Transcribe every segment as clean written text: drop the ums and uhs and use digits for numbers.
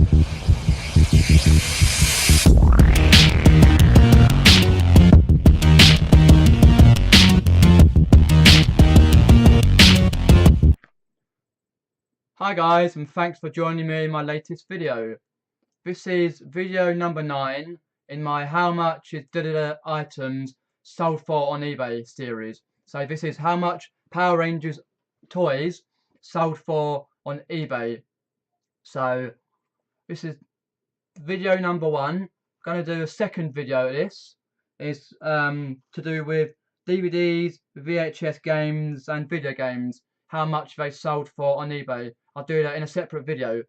Hi guys, and thanks for joining me in my latest video. This is video number 9 in my how much is items sold for on eBay series. So this is how much Power Rangers toys sold for on eBay. So this is video number 1. I'm going to do a second video of this. It's to do with DVDs, VHS games and video games, how much they sold for on eBay. I'll do that in a separate video.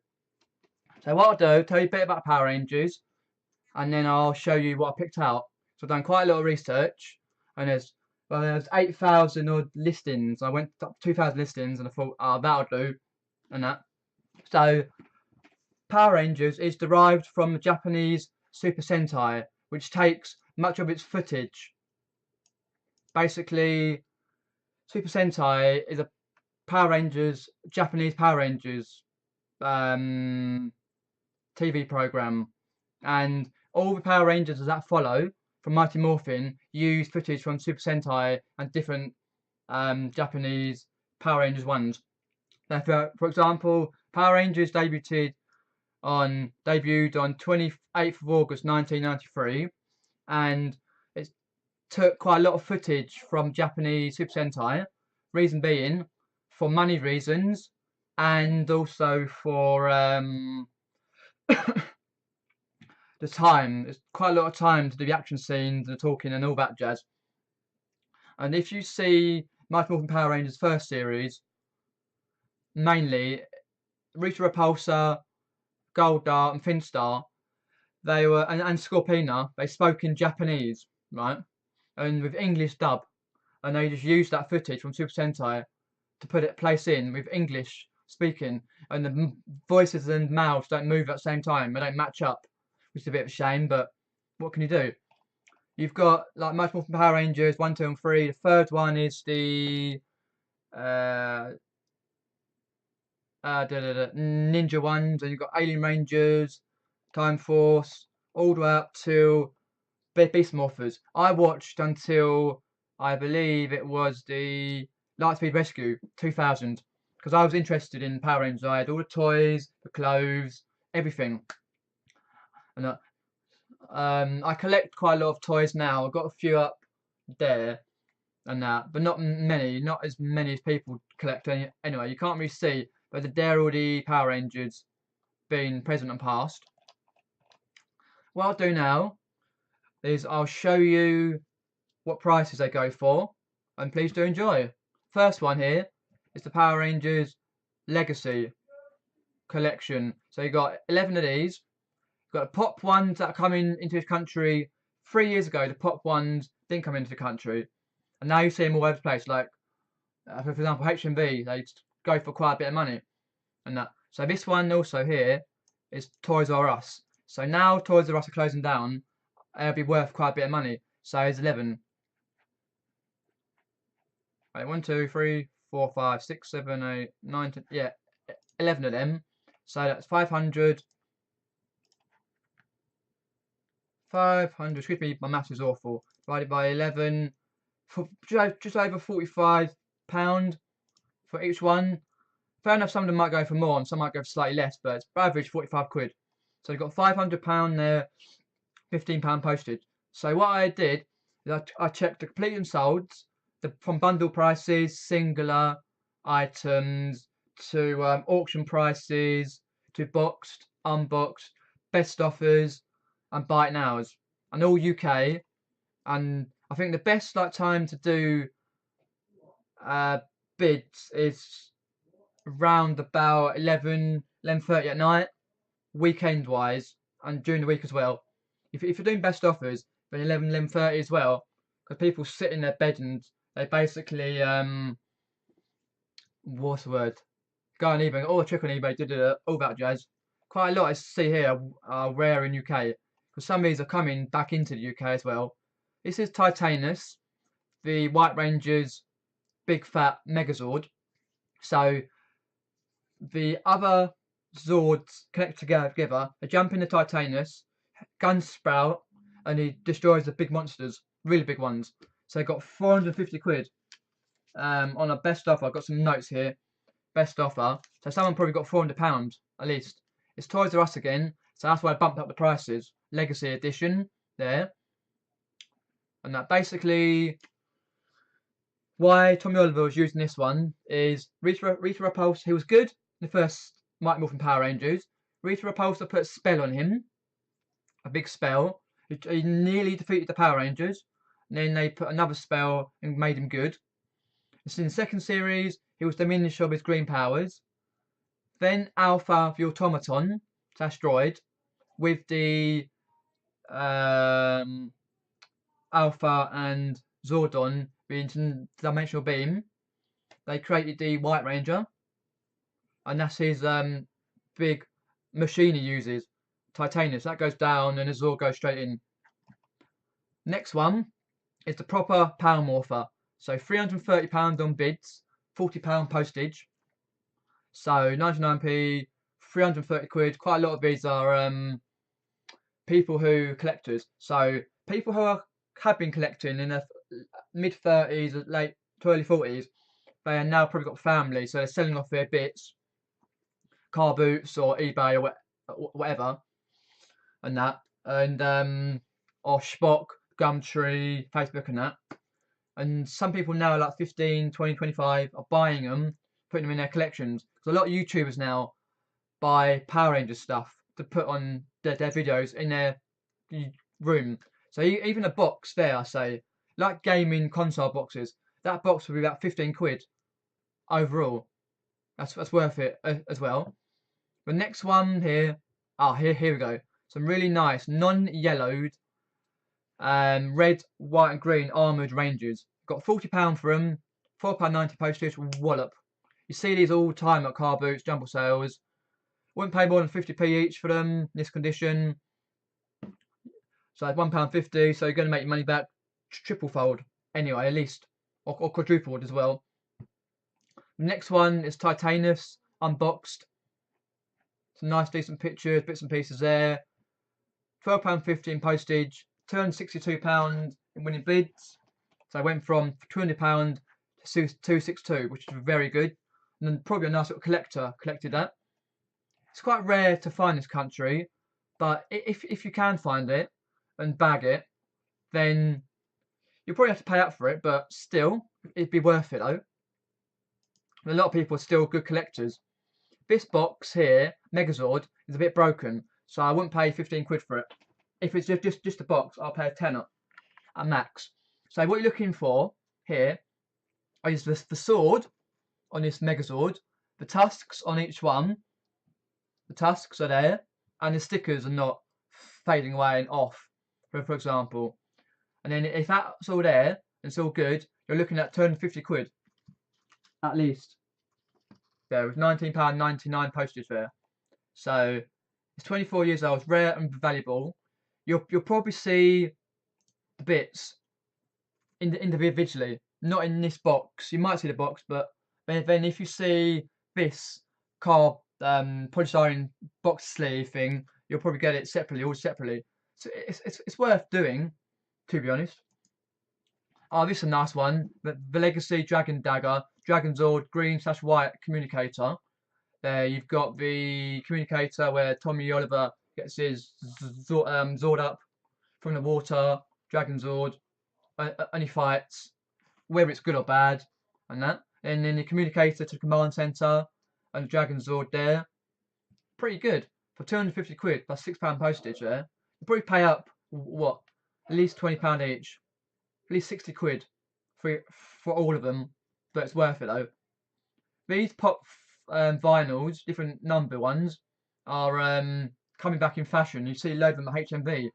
So what I'll do, tell you a bit about Power Rangers, and then I'll show you what I picked out. So I've done quite a lot of research, and there's 8,000 odd listings. I went up 2,000 listings, and I thought, that'll do, and that. So Power Rangers is derived from the Japanese Super Sentai, which takes much of its footage. Basically, Super Sentai is a Japanese Power Rangers TV program, and all the Power Rangers that follow from Mighty Morphin use footage from Super Sentai and different Japanese Power Rangers ones. Now, for example, Power Rangers debuted on 28th of August 1993, and it took quite a lot of footage from Japanese Super Sentai. Reason being, for money reasons, and also for the time. It's quite a lot of time to do the action scenes, the talking, and all that jazz. And if you see Mighty Morphin Power Rangers first series, mainly Rita Repulsa, Goldar, and Finstar, they were and Scorpina, they spoke in Japanese, right, and with English dub, and they just used that footage from Super Sentai to place in with English speaking, and the voices and mouths don't move at the same time. They don't match up, which is a bit of a shame. But what can you do? You've got like Mighty Morphin Power Rangers 1, 2, and 3. The third one is the Ninja ones, and you've got Alien Rangers, Time Force, all the way up to Beast Morphers. I watched until I believe it was the Lightspeed Rescue 2000, because I was interested in Power Rangers. I had all the toys, the clothes, everything, and I collect quite a lot of toys now. I've got a few up there and that, but not as many as people collect. Anyway, you can't really see, but there are all the Power Rangers being present and past. What I'll do now is I'll show you what prices they go for, and please do enjoy. First one here is the Power Rangers Legacy collection. So you got 11 of these. You've got the pop ones that are coming into this country 3 years ago. The pop ones didn't come into the country, and now you see them all over the place. Like, for example, HMV, they go for quite a bit of money, and that. So this one also here is Toys R Us. So now Toys R Us are closing down. It'll be worth quite a bit of money. So it's 11. Right, 1, 2, 3, 4, 5, 6, 7, 8, 9, 10, yeah, 11 of them. So that's 500. 500, excuse me, my maths is awful. Divided by 11, for just over £45 for each one. Fair enough, some of them might go for more and some might go for slightly less, but it's average 45 quid. So you've got £500 there, £15 postage. So what I did is I checked the complete and sold, from bundle prices, singular items, to auction prices, to boxed, unboxed, best offers, and buy it nows, and all UK. And I think the best time to do bids is around about 11:30 at night, weekend wise, and during the week as well. If you're doing best offers, then 11:30 as well, because people sit in their bed and they basically what's the word? Go on eBay, or check on eBay, all that jazz. Quite a lot I see here are rare in UK, because some of these are coming back into the UK as well. This is Titanus, the White Ranger's big fat Megazord. So the other Zords connect together. They jump in the Titanus, guns sprout, and he destroys the big monsters, really big ones. So they got 450 quid. On a best offer, I've got some notes here. Best offer. So someone probably got £400 at least. It's Toys R Us again, so that's why I bumped up the prices. Legacy edition there, and that basically why Tommy Oliver was using this one is Rita Repulsa. He was good in the first Mighty Morphin Power Rangers. Rita Repulsa put a spell on him, a big spell. He nearly defeated the Power Rangers, and then they put another spell and made him good. In the second series, he was diminished of his green powers. Then Alpha the Automaton, Asteroid, with the Alpha and Zordon, the interdimensional beam. They created the White Ranger, and that's his big machine he uses, Titanus. That goes down and the Zord goes straight in. Next one is the proper Power Morpher. So £330 on bids, £40 postage. So 99p, 330 quid. Quite a lot of these are people who collectors. So people who have been collecting in their mid 30s, late to early 40s, they are now probably got family, so they're selling off their bits, car boots or eBay or whatever, and that, and or Spock, Gumtree, Facebook and that. And some people now, like 15, 20, 25, are buying them, putting them in their collections. Because a lot of YouTubers now buy Power Rangers stuff to put on their videos in their room. So even a box there, I say, like gaming console boxes, that box will be about 15 quid overall. That's worth it as well. The next one here, here we go. Some really nice non-yellowed red, white and green armoured Rangers. Got £40 for them, £4.90 postage, wallop. You see these all the time at car boots, jumble sales. Wouldn't pay more than 50p each for them in this condition. So it's £1.50, so you're going to make your money back triple fold anyway, at least, or quadrupled as well. The next one is Titanus, unboxed. Some nice decent pictures, bits and pieces there. £12.50 in postage, £262 in winning bids. So I went from £200 to £262, which is very good. And then probably a nice little collector collected that. It's quite rare to find this country, but if you can find it and bag it, then you'll probably have to pay up for it, but still, it'd be worth it though. And a lot of people are still good collectors. This box here, Megazord, is a bit broken, so I wouldn't pay 15 quid for it. If it's just a box, I'll pay a tenner at max. So what you're looking for here is the sword on this Megazord, the tusks on each one. The tusks are there, and the stickers are not fading away and off, for example. And then if that's all there, and it's all good, you're looking at 250 quid at least. There with £19.99 postage there. So it's 24 years old, rare and valuable. You'll probably see the bits individually, not in this box. You might see the box, but then if you see this car polystyrene box sleeve thing, you'll probably get it separately, all separately. So it's worth doing, to be honest. Oh, this is a nice one. The Legacy Dragon Dagger, Dragon Zord, green/white communicator. There you've got the communicator where Tommy Oliver gets his Zord up from the water, Dragon Zord, and he fights, whether it's good or bad, and that. And then the communicator to the command center, and the Dragon Zord there. Pretty good for 250 quid plus £6 postage there. You probably pay up what, at least £20 each, at least 60 quid for all of them, but it's worth it though. These pop vinyls, different number ones, are coming back in fashion. You see a load of them at HMV.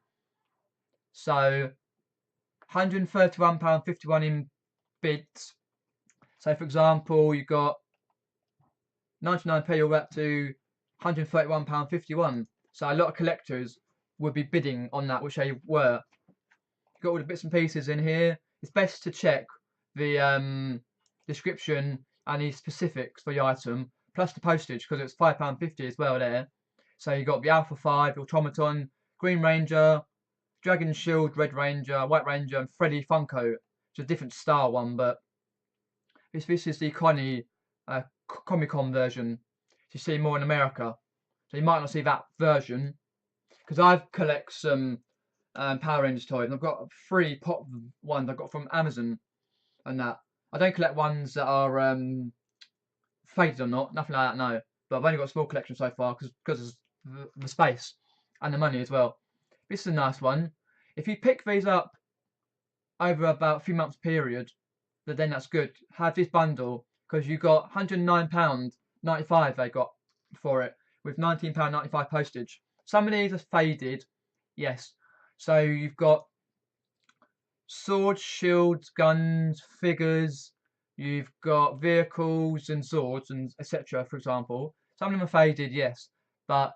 So £131.51 in bids. So for example, you got 99p all up to £131.51. So a lot of collectors would be bidding on that, which they were. Got all the bits and pieces in here. It's best to check the description and the specifics for the item plus the postage because it's £5.50 as well there. So you got the Alpha 5, Automaton, Green Ranger, Dragon Shield, Red Ranger, White Ranger, and Freddy Funko, which is a different style one, but this is the Comic Con version. You see more in America, so you might not see that version. Because I've collect some Power Rangers toys, and I've got 3 pop ones I got from Amazon, and that I don't collect ones that are faded or not, nothing like that, no. But I've only got a small collection so far because of the space and the money as well. This is a nice one. If you pick these up over about a few months period, then that's good. Have this bundle because you got £109.95 they got for it with £19.95 postage. Some of these are faded, yes. So you've got swords, shields, guns, figures. You've got vehicles and swords and etc. For example, some of them are faded, yes, but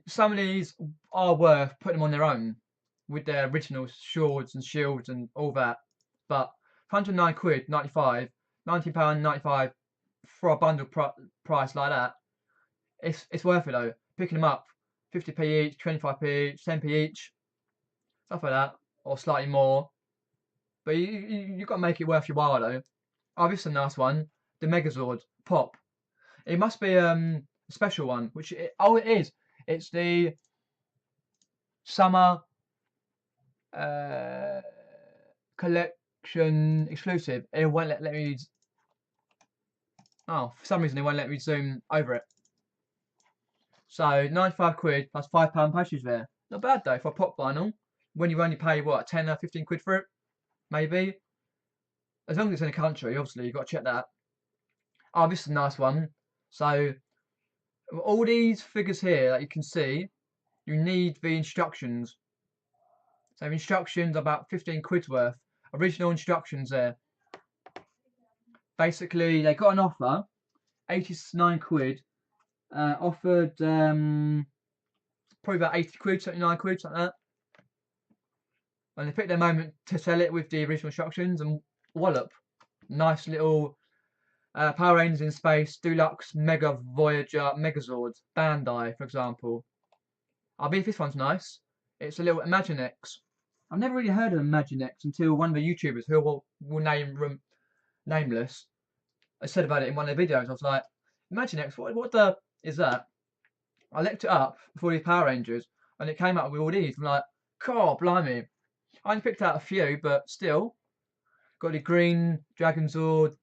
some of these are worth putting them on their own with their original swords and shields and all that. But £109 95, £19.95 for a bundle price like that, it's worth it though. Picking them up, 50p each, 25p each, 10p each, stuff like that, or slightly more. But you got to make it worth your while though. Oh, this is a nice one. The Megazord Pop. It must be a special one, which it is. It's the summer collection exclusive. It won't let me. Oh, for some reason it won't let me zoom over it. So £95 plus £5 postage there. Not bad though for a pop vinyl. When you only pay what, 10 or 15 quid for it, maybe. As long as it's in the country, obviously you've got to check that. Oh, this is a nice one. So all these figures here that you can see, you need the instructions. So instructions about 15 quid's worth. Original instructions there. Basically, they got an offer, 89 quid. Offered probably about 80 quid, 79 quid, something like that. And they picked their moment to sell it with the original instructions and wallop. Nice little Power Rangers in Space, Deluxe, Mega Voyager, Megazord, Bandai, for example. I believe this one's nice. It's a little Imaginex. I've never really heard of Imaginex until one of the YouTubers who will name nameless said about it in one of their videos. I was like, Imaginex, what the is that? I looked it up for these Power Rangers and it came up with all these. I'm like, God, blimey. I only picked out a few, but still. Got the green Dragon Zord,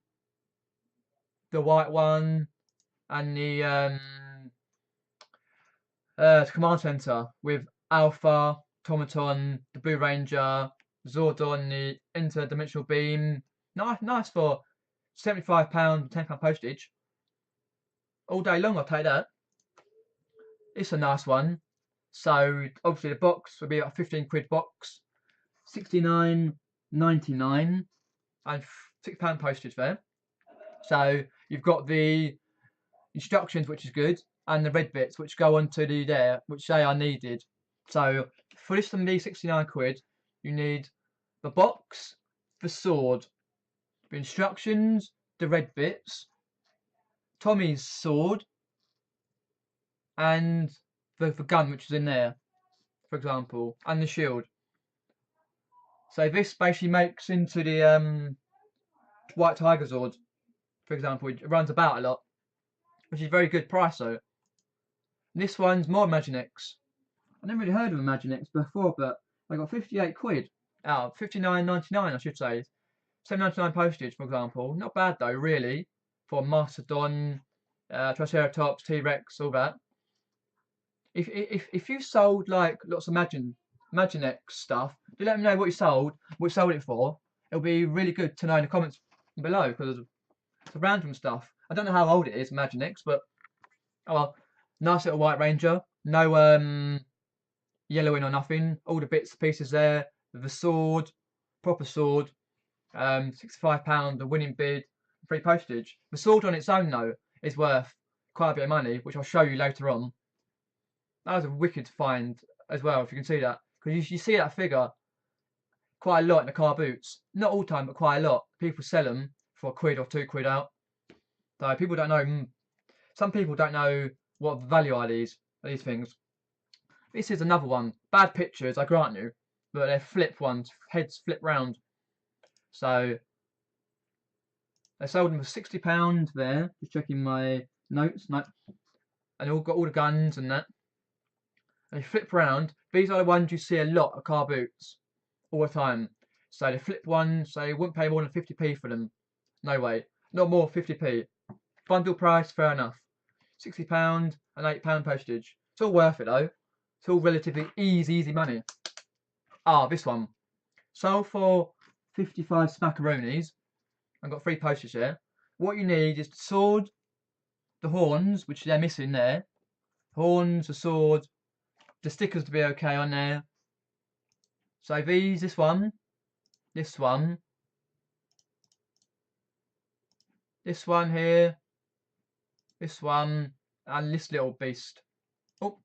the white one, and the command center with Alpha, Automaton, the Blue Ranger, Zordon, the interdimensional beam. Nice for £75, £10 postage. All day long, I'll take that. It's a nice one. So obviously the box would be a 15 quid box, £69.99 and £6 postage there. So you've got the instructions, which is good, and the red bits which go onto the there, which they are needed. So for this to be 69 quid, you need the box, the sword, the instructions, the red bits, Tommy's sword, and the gun which is in there, for example, and the shield. So this basically makes into the White Tiger Zord, for example. It runs about a lot, which is a very good price though. This one's more Imaginex. I never really heard of Imaginex before, but I got 58 quid out, 59.99 I should say. 7.99 postage, for example. Not bad though, really, for Mastodon, Triceratops, T-Rex, all that. If you sold like lots of Imaginex stuff, do let me know what you sold it for. It'll be really good to know in the comments below because it's random stuff. I don't know how old it is, Imaginex, but oh well. Nice little White Ranger. No yellowing or nothing. All the bits pieces there. The sword, proper sword. £65, the winning bid, free postage. The sword on its own though is worth quite a bit of money, which I'll show you later on. That was a wicked find as well, if you can see that. Because you see that figure quite a lot in the car boots. Not all the time, but quite a lot. People sell them for £1 or £2 out. So people don't know. some people don't know what the value are these things. This is another one. Bad pictures, I grant you, but they're flip ones. Heads flip round. So they sold them for £60 there. Just checking my notes. No. And they all got all the guns and that. They flip round. These are the ones you see a lot of car boots all the time. So they flip one, so you wouldn't pay more than 50p for them. No way. Not more 50p. Bundle price, fair enough. £60 and £8 postage. It's all worth it though. It's all relatively easy money. Ah, this one. Sold for 55 smackaroonies. I've got 3 postage here. What you need is the sword, the horns, which they're missing there. Horns, the sword, the stickers to be okay on there. So these, this one, this one here, this one, and this little beast. Oh,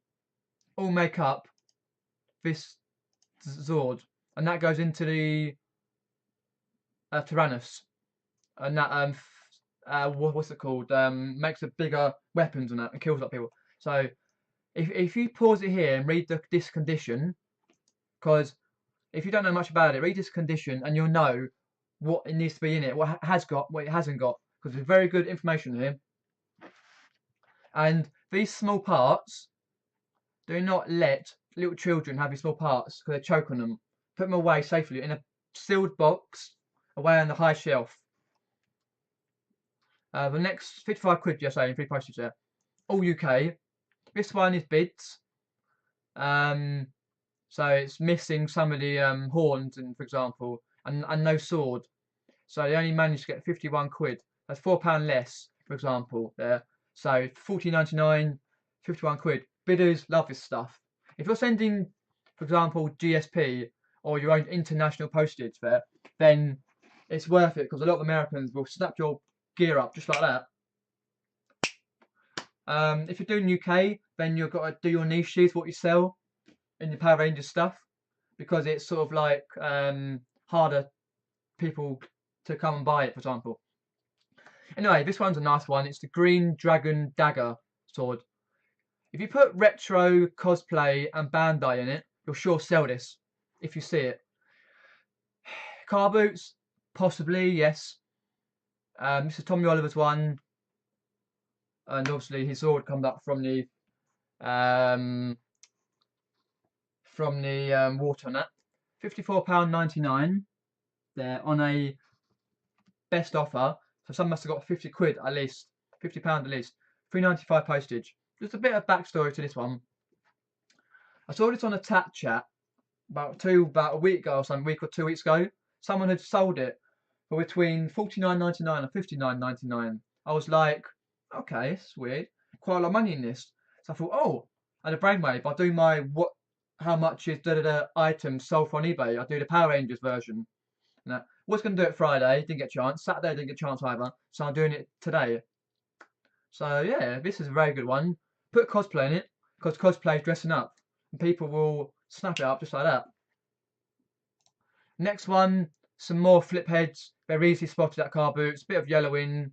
all make up this Zord, and that goes into the Tyrannus, and that what's it called? Makes a bigger weapons and that, and kills a lot of people. So if you pause it here and read this condition, because if you don't know much about it, read this condition and you'll know what it needs to be in it, what it has got, what it hasn't got, because there's very good information here. And these small parts, do not let little children have these small parts because they choke on them. Put them away safely in a sealed box, away on the high shelf. The next 55 quid, just saying, 3 postage there. All UK. This one is bids. So it's missing some of the horns, and for example, and no sword. So they only managed to get 51 quid. That's £4 less, for example, there. So 14.99, 51 quid. Bidders love this stuff. If you're sending, for example, GSP or your own international postage there, then it's worth it because a lot of Americans will snap your gear up just like that. If you're doing UK, then you've got to do your niches, what you sell in your Power Rangers stuff, because it's sort of like harder people to come and buy it, for example. Anyway, this one's a nice one. It's the Green Dragon Dagger sword. If you put retro, cosplay, and Bandai in it, you'll sure sell this if you see it. Car boots, possibly, yes. This is Tommy Oliver's one, and obviously his sword comes up from the water on that. £54.99. They're on a best offer, so some must have got 50 quid at least, £50 at least. £3.95 postage. Just a bit of backstory to this one. I saw this on a Tat Chat about a week ago or something, week or 2 weeks ago. Someone had sold it for between £49.99 and £59.99. I was like, okay, it's weird. Quite a lot of money in this. So I thought, oh, and a brainwave. I do my how much is items sold on eBay. I do the Power Rangers version. Now, was going to do it Friday, didn't get a chance. Saturday didn't get a chance either, so I'm doing it today. So yeah, this is a very good one. Put cosplay in it, because cosplay is dressing up, and people will snap it up just like that. Next one, some more flip heads. They're easily spotted at car boots. Bit of yellowing.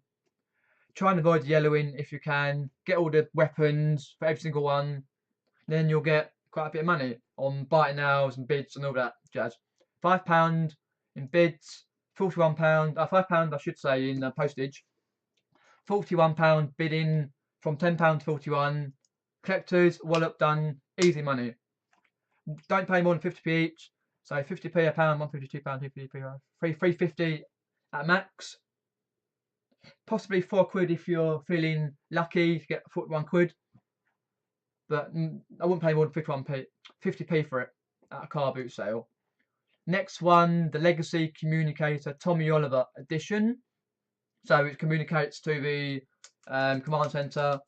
Try and avoid yellowing if you can. Get all the weapons for every single one. Then you'll get quite a bit of money on biting nails and bids and all that jazz. £5 in bids, £41, £5 I should say in postage. £41 bidding from £10 to 41. Collectors, wallop done, easy money. Don't pay more than 50p each. So 50p a pound, £152, £250, £3.50 at max. Possibly 4 quid if you're feeling lucky to get 41 quid. But I wouldn't pay more than 50p for it at a car boot sale. Next one, the Legacy Communicator Tommy Oliver edition. So it communicates to the command center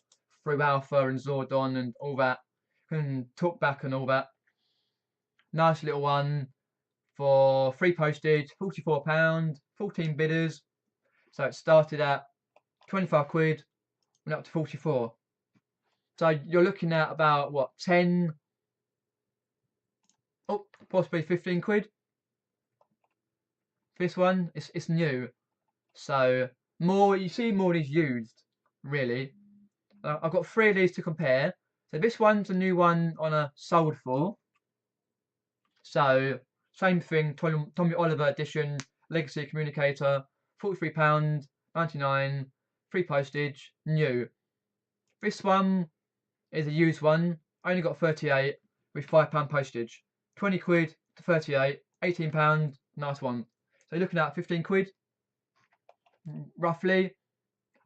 through Alpha and Zordon and all that. Can talk back and all that. Nice little one for free postage, £44, 14 bidders. So it started at 25 quid, went up to 44. So you're looking at about what, 10, oh, possibly 15 quid. This one, it's new. So you see more of these used, really. I've got 3 of these to compare. So this one's a new one on a sold for. So same thing, Tommy Oliver edition, legacy communicator, £43.99, free postage, new. This one is a used one, only got 38 with £5 postage. 20 quid to 38, £18, nice one. So you're looking at 15 quid, roughly.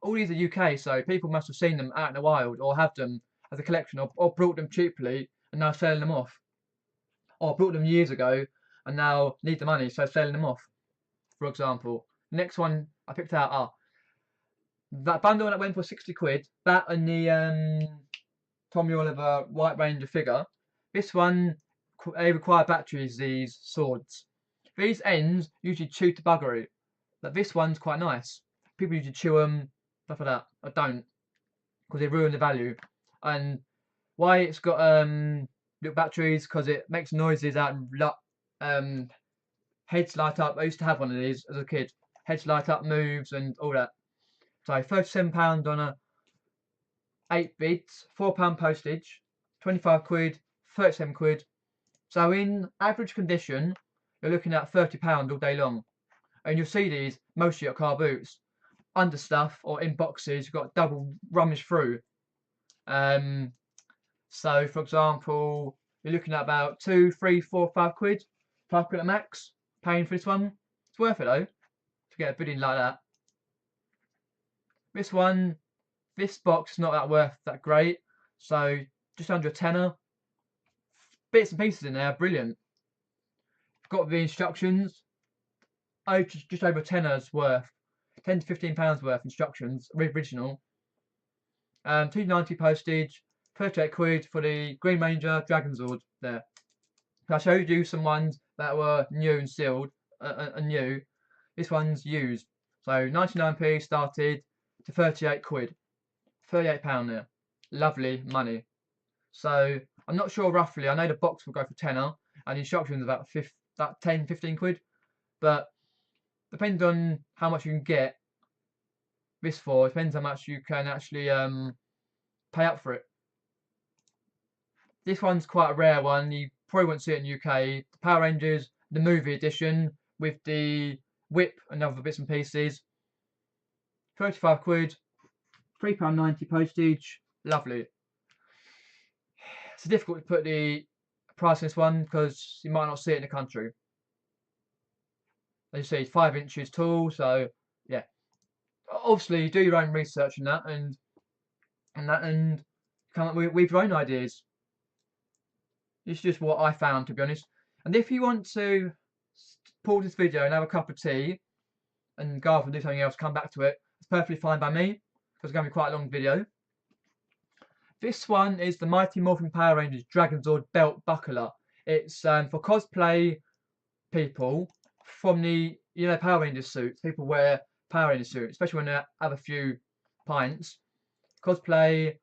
All these are UK, so people must have seen them out in the wild or have them as a collection or brought them cheaply and now selling them off. Or brought them years ago and now need the money, so selling them off, for example. Next one I picked out are that bundle that went for 60 quid, that and the Tommy Oliver White Ranger figure. This one, they require batteries, these swords. These ends usually chew to buggery. But this one's quite nice. People usually chew them, stuff like that. I don't, because they ruin the value. And why it's got little batteries, because it makes noises out and heads light up. I used to have one of these as a kid. Heads light up, moves and all that. So £37 on a 8 bids, £4 postage, 25 quid, 37 quid. So in average condition, you're looking at £30 all day long. And you'll see these mostly at car boots. Under stuff or in boxes, you've got double rummage through. So for example, you're looking at about 2, 3, 4, 5 quid. 5 quid at max, paying for this one. It's worth it though, to get a bidding like that. This one, this box is not that great, so just under a tenner. Bits and pieces in there, brilliant. Got the instructions. Oh, just over a tenner's worth, £10 to £15 worth instructions, original. £2.90 postage, 38 quid for the Green Ranger Dragonzord there. I showed you some ones that were new and sealed, and new. This one's used, so 99p started to 38 quid. £38 there. Lovely money. So I'm not sure roughly. I know the box will go for tenner and the instructions about 10, 15 quid. But depends on how much you can get this for. It depends how much you can actually pay up for it. This one's quite a rare one. You probably won't see it in the UK. The Power Rangers, the movie edition with the whip and other bits and pieces. 35 quid. £3.90 postage. Lovely. It's difficult to put the price on this one because you might not see it in the country. As you see, it's 5 inches tall, so yeah. Obviously, do your own research on that and come up with your own ideas. It's just what I found, to be honest. And if you want to pause this video and have a cup of tea and go off and do something else, come back to it, it's perfectly fine by me because it's going to be quite a long video. This one is the Mighty Morphin Power Rangers Dragonzord belt buckler. It's for cosplay people from the Power Rangers suits. People wear Power Rangers suits, especially when they have a few pints. Cosplay. I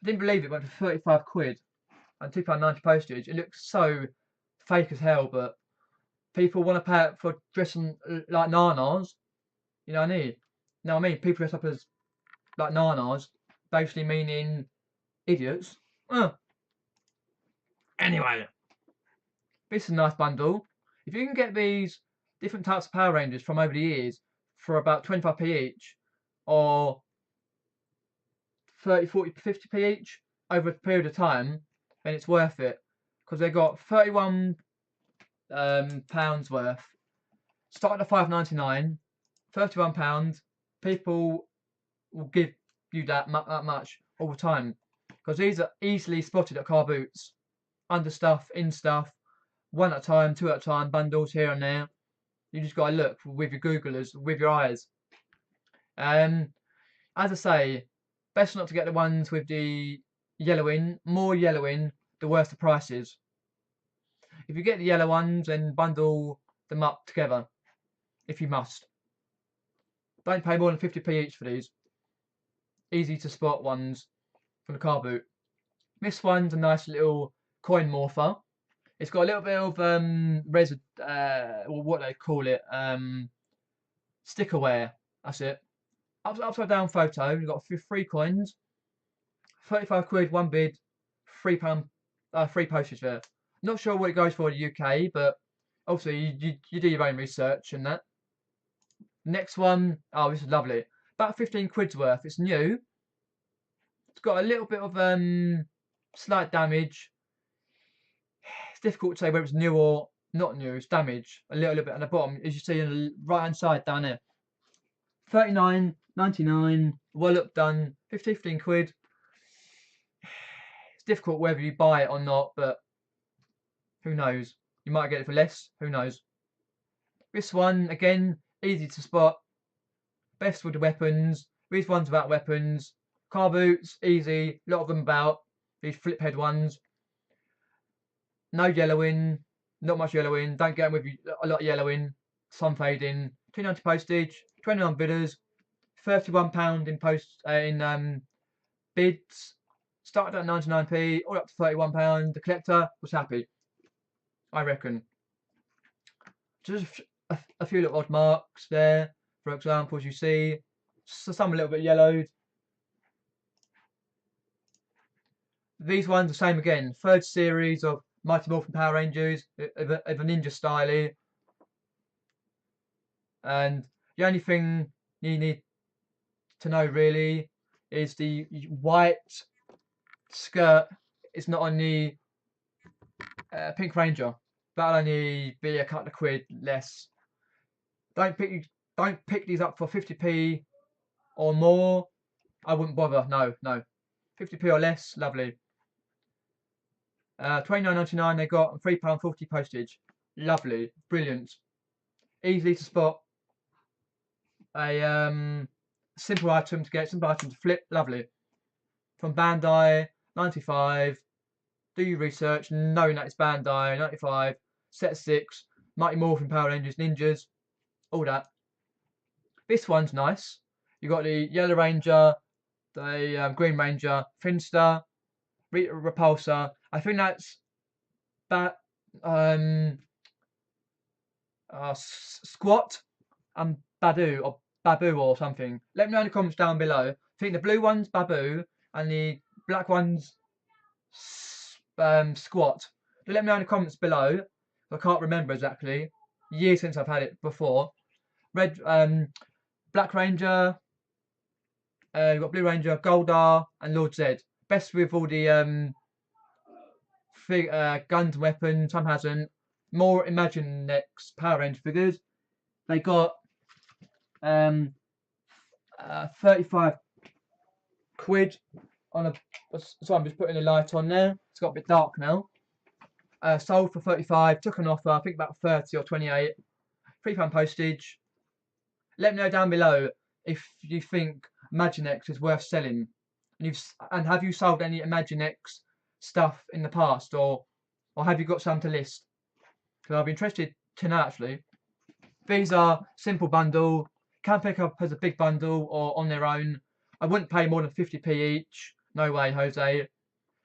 didn't believe it went for 35 quid and £2.90 postage. It looks so fake as hell, but people want to pay it for dressing like nanas. You know what I mean? Now I mean people dress up as like nanas, basically meaning idiots. Anyway, this is a nice bundle. If you can get these different types of Power Rangers from over the years for about 25p each, or 30, 40, 50p each over a period of time, then it's worth it because they got 31 pounds worth. Starting at £5.99, £31. People will give you that much all the time because these are easily spotted at car boots, under stuff, in stuff, one at a time, two at a time, bundles here and there. You just gotta look with your Googlers, with your eyes. As I say, best not to get the ones with the yellowing. More yellowing, the worse the price is. If you get the yellow ones, then bundle them up together, if you must. Don't pay more than 50p each for these. Easy to spot ones from the car boot. This one's a nice little coin morpher. It's got a little bit of or what they call it, sticker wear. That's it. Upside down photo. You've got 3 coins. 35 quid, one bid, £3, free postage there. Not sure what it goes for in the UK, but obviously you do your own research and that. Next one, oh, this is lovely. About 15 quid's worth. It's new. It's got a little bit of slight damage. It's difficult to say whether it's new or not new. It's damage. A little bit on the bottom, as you see on the right hand side down here. 39.99. Well look done. 15 quid. It's difficult whether you buy it or not, but who knows? You might get it for less. Who knows? This one again, easy to spot. Best with the weapons. These ones without weapons. Car boots, easy. A lot of them about. These flip head ones. No yellowing. Not much yellowing. Don't get them with a lot of yellowing. Some fading. £2.90 postage. 29 bidders. £31 in bids. Started at 99p, all up to £31. The collector was happy, I reckon. Just a few little odd marks there. For example, as you see, some a little bit yellowed. These ones the same again. Third series of Mighty Morphin Power Rangers of a ninja style. And the only thing you need to know really is the white skirt is not on the Pink Ranger. That'll only be a couple of quid less. Don't pick these up for 50p or more. I wouldn't bother. No. 50p or less, lovely. £29.99 they got, £3.40 postage. Lovely, brilliant, easily to spot. A simple item to get, simple item to flip. Lovely. From Bandai, 95. Do your research, knowing that it's Bandai, 95. Set 6. Mighty Morphin Power Rangers, Ninjas, all that. This one's nice. You got the Yellow Ranger, the Green Ranger, Finster, Rita Repulsor. I think that's Squat and Badu or Babu or something. Let me know in the comments down below. I think the blue one's Babu and the black one's Squat. But let me know in the comments below. I can't remember exactly. Years since I've had it before. Black Ranger. You've got Blue Ranger, Goldar, and Lord Zed. Best with all the guns and weapons. Some hasn't. More Imaginext Power Ranger figures. They got 35 quid on a. So I'm just putting the light on there. It's got a bit dark now. Sold for 35. Took an offer. I think about 30 or 28. £3 postage. Let me know down below if you think Imaginext is worth selling, and have you sold any Imaginext stuff in the past, or have you got some to list? Because I'd be interested to know actually. These are simple bundle. Can pick up as a big bundle or on their own. I wouldn't pay more than 50p each. No way, Jose.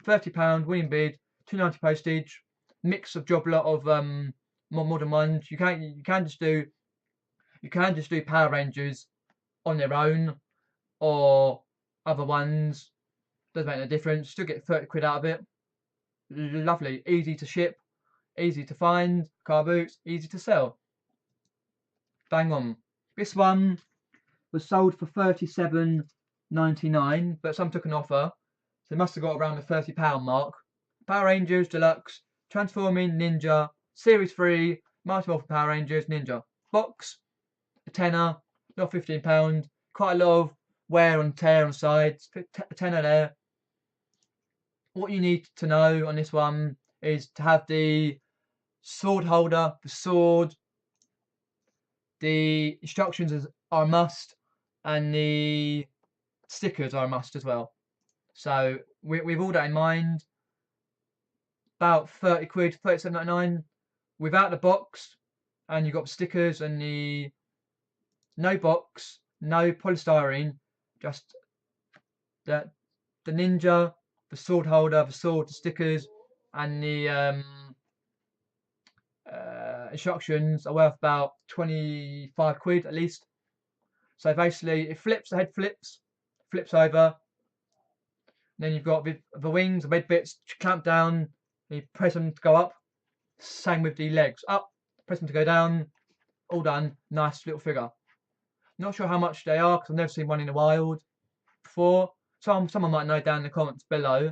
£30 winning bid. £2.90 postage. Mix of job lot of more modern ones. You can just do Power Rangers on their own, or other ones. Doesn't make no difference. Still get 30 quid out of it. Lovely, easy to ship, easy to find. Car boots, easy to sell. Bang on. This one was sold for £37.99, but some took an offer, so they must have got around the £30 mark. Power Rangers Deluxe, Transforming Ninja, Series 3, Mighty Morphin Power Rangers Ninja. Box, a tenner, not £15. Quite a lot of wear and tear on sides. A tenner there. What you need to know on this one is to have the sword holder, the sword. The instructions are a must, and the stickers are a must as well. So with all that in mind, about 30 quid, 37.99 without the box, and you've got stickers and the no box, no polystyrene, just the ninja, the sword holder, the sword, the stickers, and the instructions are worth about 25 quid at least. So basically, it flips, the head flips over. Then you've got the wings, the red bits clamp down. You press them to go up. Same with the legs. Up, press them to go down. All done. Nice little figure. Not sure how much they are because I've never seen one in the wild before. Someone might know down in the comments below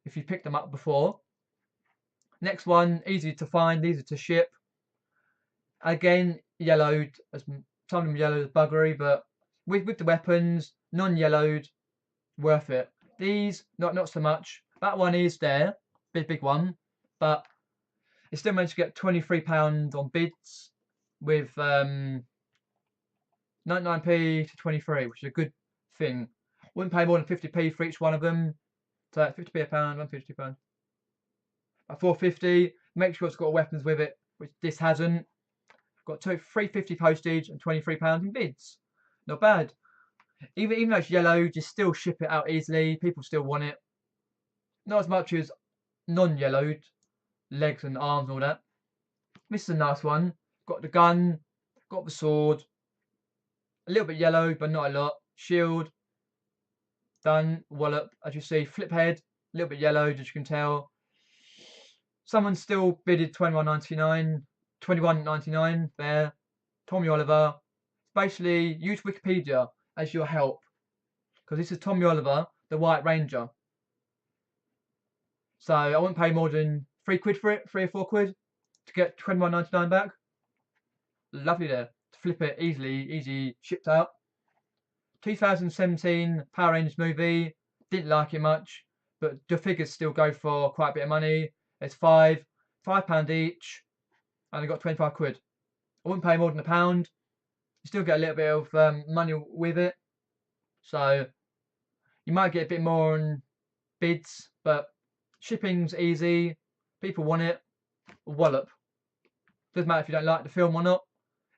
if you picked them up before. Next one, easy to find, easy to ship. Again, yellowed. Some of them yellowed as buggery, but with the weapons, non-yellowed, worth it. These, not so much. That one is there, big one, but it still managed to get £23 on bids with 99p to 23, which is a good thing. Wouldn't pay more than 50p for each one of them. So 50p a pound, £150. At 450, make sure it's got weapons with it, which this hasn't. Got £3.50 postage and £23 in bids. Not bad. Even though it's yellow, just still ship it out easily. People still want it. Not as much as non-yellowed legs and arms and all that. This is a nice one. Got the gun, got the sword. A little bit yellow, but not a lot. Shield. Done. Wallop. As you see, flip head. A little bit yellow, as you can tell. Someone still bidded £21.99 there. Tommy Oliver. Basically, use Wikipedia as your help. Because this is Tommy Oliver, the White Ranger. So I wouldn't pay more than £3 for it, £3 or £4 to get £21.99 back. Lovely there. To flip it easy shipped out. 2017 Power Rangers movie. Didn't like it much, but the figures still go for quite a bit of money. It's £5 each, and I got £25. I wouldn't pay more than £1. You still get a little bit of money with it, so you might get a bit more on bids, but shipping's easy. People want it. Wallop. Doesn't matter if you don't like the film or not.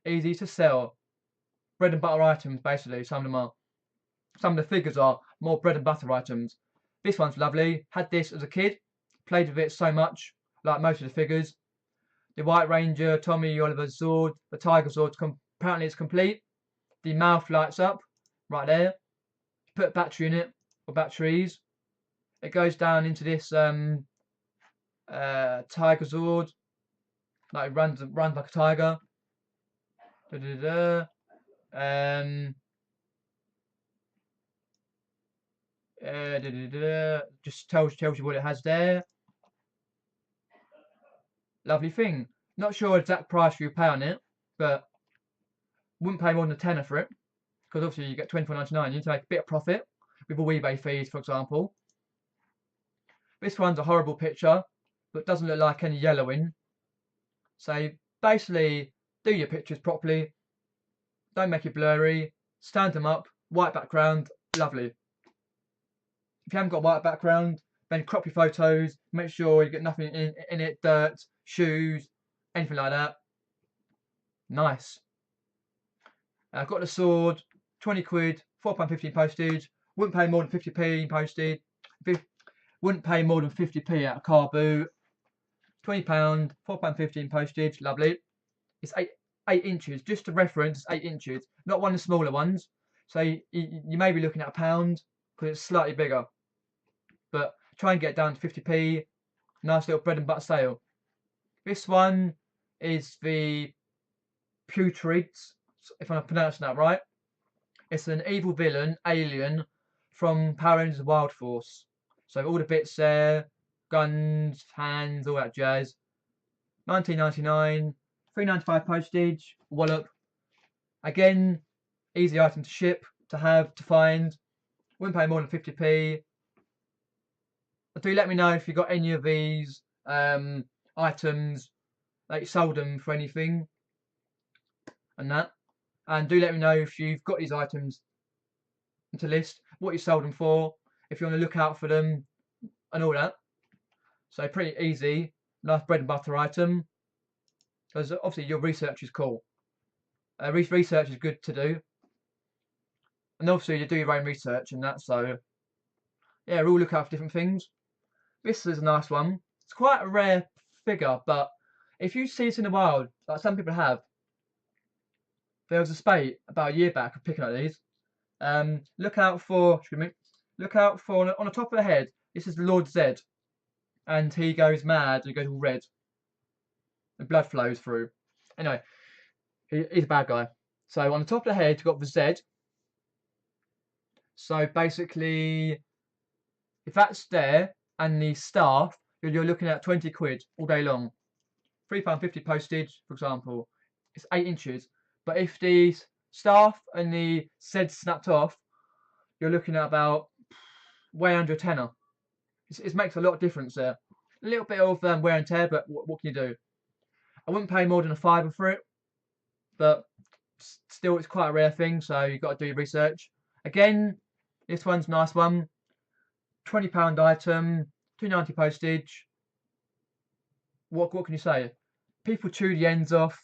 Easy to sell. Bread and butter items, basically. Some of them are. Some of the figures are more bread and butter items. This one's lovely. Had this as a kid. Played with it so much, like most of the figures. The White Ranger, Tommy Oliver's sword, the Tiger sword, apparently it's complete. The mouth lights up, right there. Put a battery in it, or batteries. It goes down into this Tiger sword. Like it runs like a tiger. Just tells you what it has there. Lovely thing. Not sure exact price you pay on it, but wouldn't pay more than a tenner for it, because obviously you get £24.99. You need to make a bit of profit with all eBay fees, for example. This one's a horrible picture, but doesn't look like any yellowing. So basically, do your pictures properly. Don't make it blurry. Stand them up. White background. Lovely. If you haven't got white background, then crop your photos. Make sure you get nothing in it. Dirt, shoes, anything like that. Nice. I've got the sword. £20, £4.50 postage. Wouldn't pay more than 50p postage. Wouldn't pay more than 50p at a car boot. £20, £4.50 postage. Lovely. It's 8 inches. Just to reference, 8 inches. Not one of the smaller ones. So you may be looking at £1 because it's slightly bigger. But try and get down to 50p. Nice little bread and butter sale. This one is the Putrids, if I'm pronouncing that right. It's an evil villain, alien, from Power Rangers Wild Force. So all the bits there, guns, hands, all that jazz. £19.99, £3.95 postage, wallop. Again, easy item to ship, to have, to find. Wouldn't pay more than 50p. But do let me know if you got any of these items, like you sold them for anything, and that. And do let me know if you've got these items to list, what you sold them for, if you want to look out for them, and all that. So pretty easy, nice bread and butter item. Because obviously your research is cool. Research is good to do. And obviously you do your own research and that, so yeah, we'll look out for different things. This is a nice one. It's quite a rare figure, but if you see it in the wild, like some people have, there was a spate about a year back of picking up these. Look out for look out for on the top of the head. This is Lord Zed, and he goes mad and he goes all red. The blood flows through. Anyway, he's a bad guy. So on the top of the head, you've got the Z. So basically, if that's there and the staff, you're looking at 20 quid all day long. £3.50 postage, for example. It's 8 inches. But if the staff and the Z snapped off, you're looking at about way under a tenner. It makes a lot of difference there. A little bit of wear and tear, but what can you do? I wouldn't pay more than a £5 for it, but still, it's quite a rare thing, so you've got to do your research. Again, this one's a nice one. £20 item, £2.90 postage. What can you say? People chew the ends off.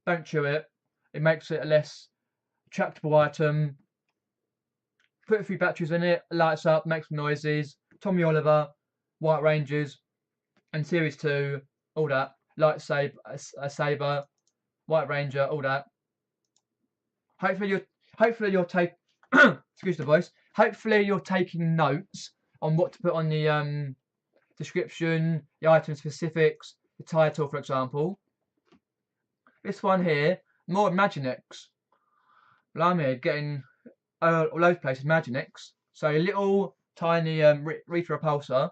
Don't chew it. It makes it a less tractable item. Put a few batteries in it, lights up, makes some noises. Tommy Oliver, White Rangers, and Series 2, all that. Lightsaber, a saber, White Ranger, all that. Hopefully you're taking excuse the voice. Hopefully you're taking notes on what to put on the description, the item specifics, the title, for example. This one here, more Imaginex. Blimey, getting all over the place, Imaginex. So a little tiny Reaper Repulsor.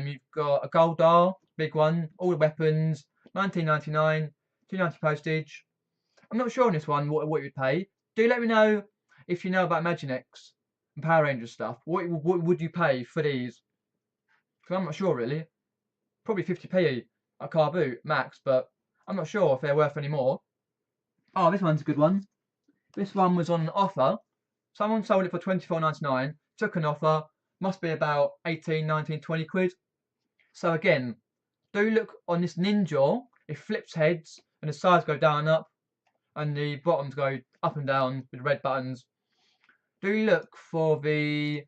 You've got a Goldar, big one, all the weapons, £19.99, £2.90 postage. I'm not sure on this one what you'd pay. Do let me know if you know about Imaginex and Power Rangers stuff. What would you pay for these? Because I'm not sure really. Probably 50p a car boot max, but I'm not sure if they're worth any more. Oh, this one's a good one. This one was on offer. Someone sold it for £24.99. Took an offer. Must be about 18, 19, 20 quid. So again, do look on this Ninja. It flips heads and the sides go down and up, and the bottoms go up and down with red buttons. Do look for the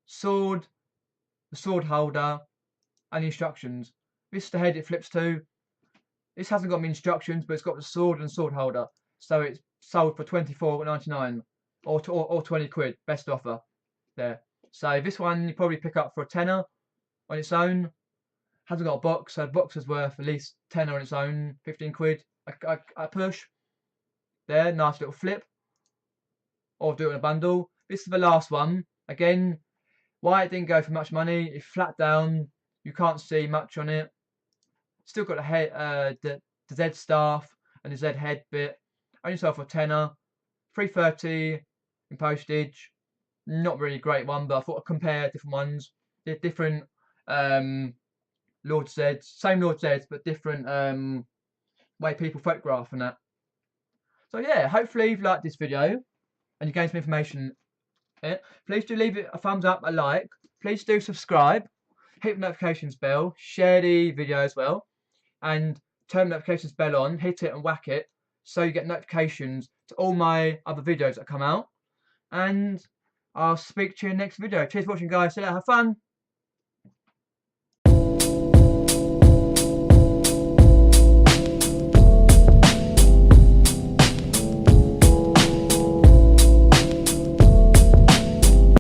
sword holder, and the instructions. This is the head it flips to. This hasn't got any instructions, but it's got the sword and sword holder. So it's sold for £24.99 or 20 quid. Best offer there. So this one you probably pick up for a tenner on its own. Hasn't got a box, so the box is worth at least tenner on its own, 15 quid. A push. There, nice little flip. Or do it in a bundle. This is the last one. Again, why it didn't go for much money. It's flat down. You can't see much on it. Still got the head, the Z staff and the Z head bit. Only sold for a tenner. £3.30 in postage. Not really great one, but I thought I'd compare different ones. They're different Lord Zeds. Same Lord Zeds, but different way people photograph and that. So yeah, hopefully you've liked this video and you gained some information. Please do leave it a thumbs up, a like. Please do subscribe. Hit the notifications bell. Share the video as well. And turn the notifications bell on. Hit it and whack it. So you get notifications to all my other videos that come out. And I'll speak to you in the next video. Cheers for watching, guys. See you later. Have fun.